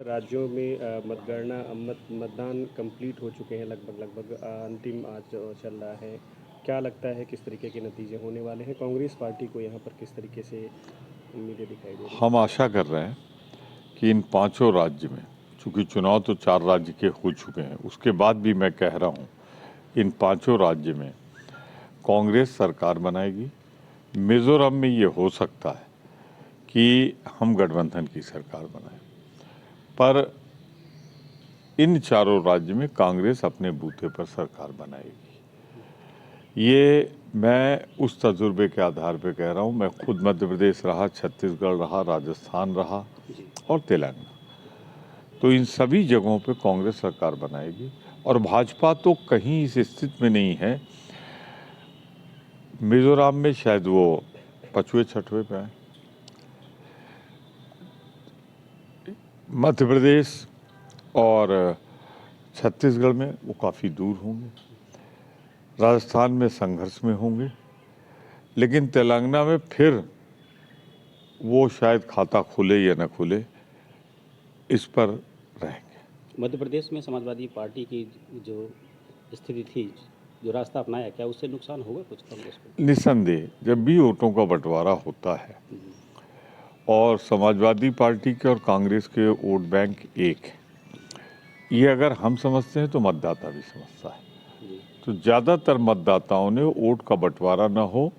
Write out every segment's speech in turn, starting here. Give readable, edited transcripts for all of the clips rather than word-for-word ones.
राज्यों में मतगणना मतदान कंप्लीट हो चुके हैं लगभग अंतिम आज चल रहा है। क्या लगता है किस तरीके के नतीजे होने वाले हैं? कांग्रेस पार्टी को यहाँ पर किस तरीके से उम्मीदें दिखाई दे रही हम आशा कर रहे हैं कि इन पांचों राज्य में, चूंकि चुनाव तो 4 राज्य के हो चुके हैं, उसके बाद भी मैं कह रहा हूं, इन पांचों राज्य में कांग्रेस सरकार बनाएगी। मिजोरम में ये हो सकता है कि हम गठबंधन की सरकार बनाएं, पर इन चारों राज्य में कांग्रेस अपने बूते पर सरकार बनाएगी। ये मैं उस तजुर्बे के आधार पर कह रहा हूं। मैं खुद मध्य प्रदेश रहा, छत्तीसगढ़ रहा, राजस्थान रहा और तेलंगाना, तो इन सभी जगहों पे कांग्रेस सरकार बनाएगी। और भाजपा तो कहीं इस स्थिति में नहीं है। मिजोरम में शायद वो 5वें 6वें पे है, मध्य प्रदेश और छत्तीसगढ़ में वो काफ़ी दूर होंगे, राजस्थान में संघर्ष में होंगे, लेकिन तेलंगाना में फिर वो शायद खाता खुले या न खुले, इस पर रहेंगे। मध्य प्रदेश में समाजवादी पार्टी की जो स्थिति थी, जो रास्ता अपनाया, क्या उससे नुकसान होगा कुछ कांग्रेस को? निस्संदेह, जब भी वोटों का बंटवारा होता है और समाजवादी पार्टी के और कांग्रेस के वोट बैंक एक है, ये अगर हम समझते हैं तो मतदाता भी समझता है। तो ज़्यादातर मतदाताओं ने वोट का बंटवारा न हो,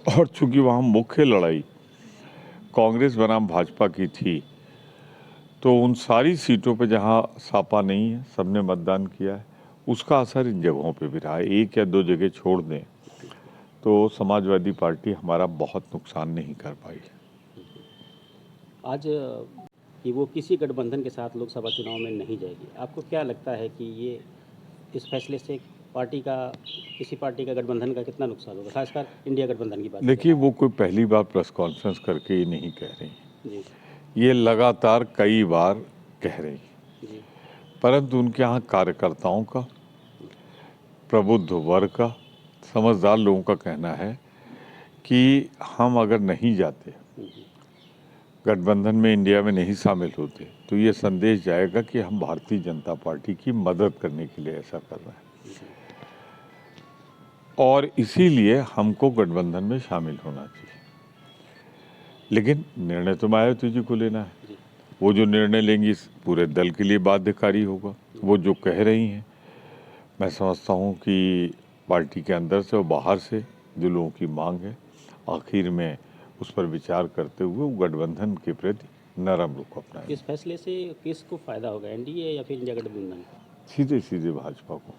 और चूंकि वहाँ मुख्य लड़ाई कांग्रेस बनाम भाजपा की थी, तो उन सारी सीटों पे जहाँ सापा नहीं है, सबने मतदान किया है, उसका असर इन जगहों पे भी रहा है। 1 या 2 जगह छोड़ दें तो समाजवादी पार्टी हमारा बहुत नुकसान नहीं कर पाई। आज कि वो किसी गठबंधन के साथ लोकसभा चुनाव में नहीं जाएगी, आपको क्या लगता है कि ये इस फैसले से पार्टी का, किसी पार्टी का गठबंधन का कितना नुकसान होगा, खासकर इंडिया गठबंधन की बात? देखिए, वो कोई पहली बार प्रेस कॉन्फ्रेंस करके ही नहीं कह रही, जी ये लगातार कई बार कह रही, जी परंतु उनके यहाँ कार्यकर्ताओं का, प्रबुद्ध वर्ग का, समझदार लोगों का कहना है कि हम अगर नहीं जाते, गठबंधन में, इंडिया में नहीं शामिल होते, तो ये संदेश जाएगा कि हम भारतीय जनता पार्टी की मदद करने के लिए ऐसा कर रहे हैं, और इसीलिए हमको गठबंधन में शामिल होना चाहिए। लेकिन निर्णय तो मायावती जी को लेना है। वो जो निर्णय लेंगी पूरे दल के लिए बाध्यकारी होगा। वो जो कह रही हैं, मैं समझता हूँ कि पार्टी के अंदर से और बाहर से जो लोगों की मांग है, आखिर में उस पर विचार करते हुए वो गठबंधन के प्रति नरम रुख अपनाएंगे। इस फैसले से किसको फायदा होगा, एनडीए या फिर इंडिया गठबंधन? सीधे सीधे भाजपा को।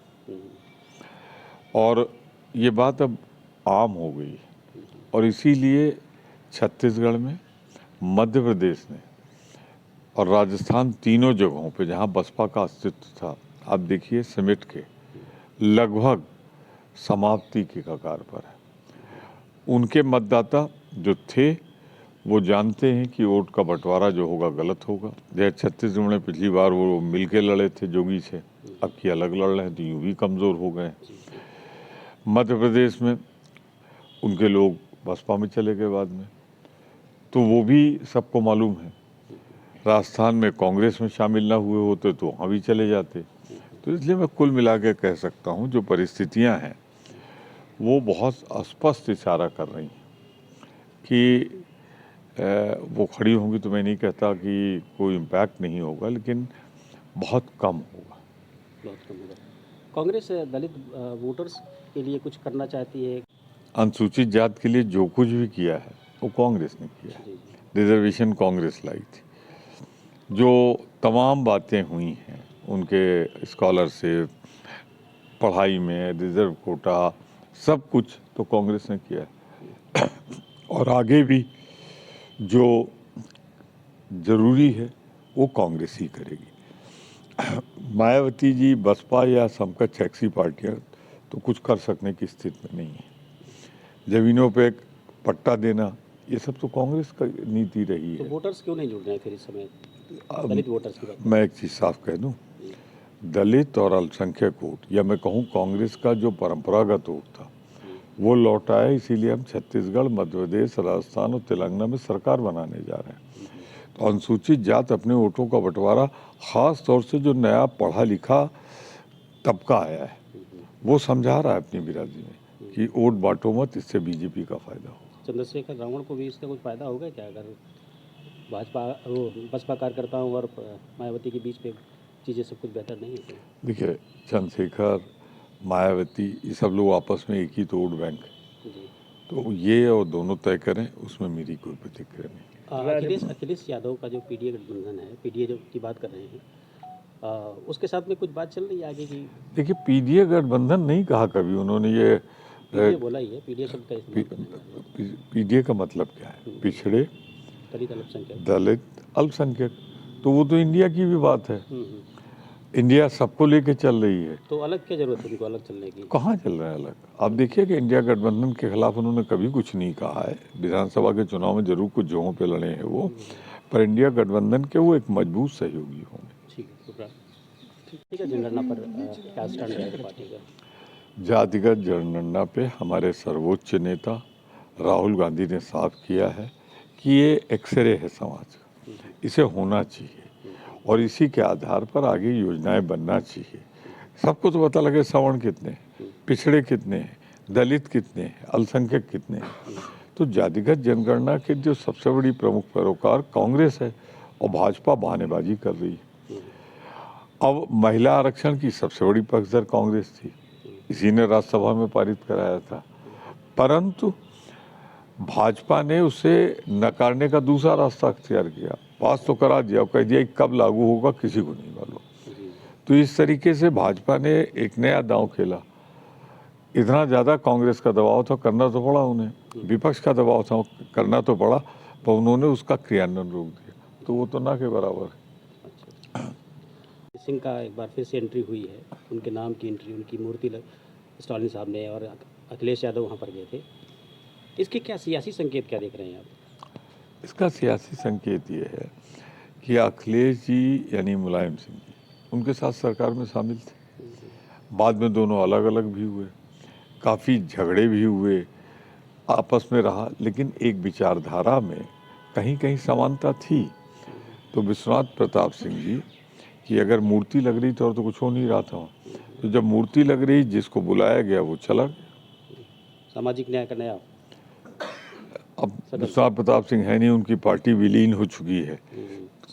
और ये बात अब आम हो गई, और इसीलिए छत्तीसगढ़ में, मध्य प्रदेश में और राजस्थान, तीनों जगहों पे जहां बसपा का अस्तित्व था, आप देखिए समेट के लगभग समाप्ति के कगार पर है। उनके मतदाता जो थे वो जानते हैं कि वोट का बंटवारा जो होगा गलत होगा। जैसे छत्तीसगढ़ में पिछली बार वो मिल के लड़े थे जोगी से, अब की अलग लड़ रहे हैं, तो यूं भी कमज़ोर हो गए। मध्य प्रदेश में उनके लोग बसपा में चले गए बाद में, तो वो भी सबको मालूम है। राजस्थान में कांग्रेस में शामिल ना हुए होते तो वहाँ भी चले जाते। तो इसलिए मैं कुल मिला के कह सकता हूँ, जो परिस्थितियाँ हैं वो बहुत स्पष्ट इशारा कर रही हैं कि वो खड़ी होंगी, तो मैं नहीं कहता कि कोई इम्पैक्ट नहीं होगा, लेकिन बहुत कम होगा। बहुत कम होगा। कांग्रेस दलित वोटर्स के लिए कुछ करना चाहती है? अनुसूचित जात के लिए जो कुछ भी किया है वो कांग्रेस ने किया है। रिजर्वेशन कांग्रेस लाई थी। जो तमाम बातें हुई हैं उनके स्कॉलरशिप, पढ़ाई में रिजर्व कोटा, सब कुछ तो कांग्रेस ने किया है। और आगे भी जो ज़रूरी है वो कांग्रेस ही करेगी। मायावती जी, बसपा या समकक्ष ऐसी पार्टियाँ तो कुछ कर सकने की स्थिति में नहीं है। ज़मीनों पे एक पट्टा देना, ये सब तो कांग्रेस का नीति रही तो है। वोटर्स क्यों नहीं जुड़ रहे हैं फिर इस समय, दलित वोटर्स की बात? मैं एक चीज़ साफ कह दूं, दलित और अल्पसंख्यक वोट, या मैं कहूं कांग्रेस का जो परंपरागत वोट था वो लौटा है। इसीलिए हम छत्तीसगढ़, मध्य प्रदेश, राजस्थान और तेलंगाना में सरकार बनाने जा रहे हैं। अनुसूचित जात अपने वोटों का बंटवारा, ख़ास तौर से जो नया पढ़ा लिखा तबका आया है, वो समझा रहा है अपनी बिरादरी में कि वोट बांटो मत, इससे बीजेपी का फ़ायदा हो। चंद्रशेखर रावण को भी इसका कुछ फ़ायदा होगा क्या, अगर बसपा कार्यकर्ताओं और मायावती के बीच में चीज़ें सब कुछ बेहतर नहीं है तो? देखिए, चंद्रशेखर, मायावती, ये सब लोग आपस में एक ही तो वोट बैंक है, जी। तो ये और दोनों तय करें, उसमें मेरी कोई प्रतिक्रिया नहीं। अखिलेश यादव का जो पीडीए गठबंधन है, पीडीए जो की बात कर रहे हैं, उसके साथ में कुछ बात चल रही है आगे की? देखिए, पीडीए गठबंधन नहीं कहा कभी उन्होंने, ये पीडीए बोला ही है, पीडीए शब्द का इस्तेमाल करने वाले हैं। पीडीए का मतलब क्या है? पिछड़े, दलित अल्पसंख्यक। दलित, अल्पसंख्यक, तो वो तो इंडिया की भी बात है। इंडिया सबको लेके चल रही है, तो अलग क्या जरूरत है उनको अलग चलने की? कहाँ चल रहा है अलग? आप देखिए कि इंडिया गठबंधन के खिलाफ उन्होंने कभी कुछ नहीं कहा है। विधानसभा के चुनाव में जरूर कुछ जगहों पे लड़े हैं वो, पर इंडिया गठबंधन के वो एक मजबूत सहयोगी होंगे। ठीक है, शुक्रिया। ठीक है, जनगणना पर क्या स्टैंड रहेगा पार्टी का? जातिगत जनगणना पे हमारे सर्वोच्च नेता राहुल गांधी ने साफ किया है कि ये एक्सरे है समाज का, इसे होना चाहिए और इसी के आधार पर आगे योजनाएं बनना चाहिए। सबको तो पता लगे सवर्ण कितने हैं, पिछड़े कितने हैं, दलित कितने हैं, अल्पसंख्यक कितने हैं। तो जातिगत जनगणना के जो सबसे बड़ी प्रमुख पैरोकार कांग्रेस है और भाजपा बहानेबाजी कर रही है। अब महिला आरक्षण की सबसे बड़ी पक्षधर कांग्रेस थी, इसी ने राज्यसभा में पारित कराया था, परंतु भाजपा ने उसे नकारने का दूसरा रास्ता अख्तियार किया, पास तो करा दिया, कह दिया कब लागू होगा किसी को नहीं मालूम। तो इस तरीके से भाजपा ने एक नया दांव खेला। इतना ज़्यादा कांग्रेस का दबाव था, करना तो पड़ा उन्हें, विपक्ष का दबाव था, करना तो पड़ा, पर उन्होंने उसका क्रियान्वयन रोक दिया, तो वो तो ना के बराबर है। सिंह का एक बार फिर से एंट्री हुई है, उनके नाम की एंट्री, उनकी मूर्ति स्टालिन साहब ने और अखिलेश यादव वहाँ पर गए थे। इसके क्या सियासी संकेत क्या देख रहे हैं आप? इसका सियासी संकेत ये है कि अखिलेश जी यानी मुलायम सिंह जी उनके साथ सरकार में शामिल थे, बाद में दोनों अलग अलग भी हुए, काफ़ी झगड़े भी हुए, आपस में रहा, लेकिन एक विचारधारा में कहीं कहीं समानता थी। तो विश्वनाथ प्रताप सिंह जी की अगर मूर्ति लग रही थी और तो कुछ हो नहीं रहा था, तो जब मूर्ति लग रही, जिसको बुलाया गया वो चला गया। सामाजिक न्याय का नया अब विश्वनाथ प्रताप सिंह है नहीं, उनकी पार्टी विलीन हो चुकी है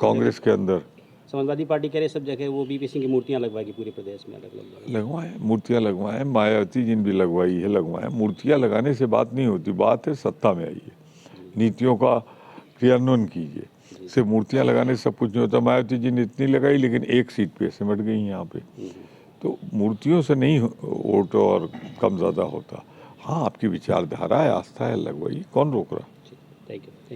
कांग्रेस के अंदर। समाजवादी पार्टी कह रहे सब जगह वो बीपी सिंह की मूर्तियां लगवाएगी पूरे प्रदेश में, अलग अलग लगवाएं, मूर्तियां लगवाएं, मायावती जी ने भी लगवाई है, लगवाएं। मूर्तियां लगाने से बात नहीं होती, बात है सत्ता में आइए, नीतियों का क्रियान्वयन कीजिए। सिर्फ मूर्तियां लगाने से सब कुछ नहीं होता। मायावती जी ने इतनी लगाई लेकिन एक सीट पे सिमट गई यहाँ पे। तो मूर्तियों से नहीं वोट और कम ज़्यादा होता। हाँ, आपकी विचारधारा है, आस्था है, लगवाइए, कौन रोक रहा। Thank you.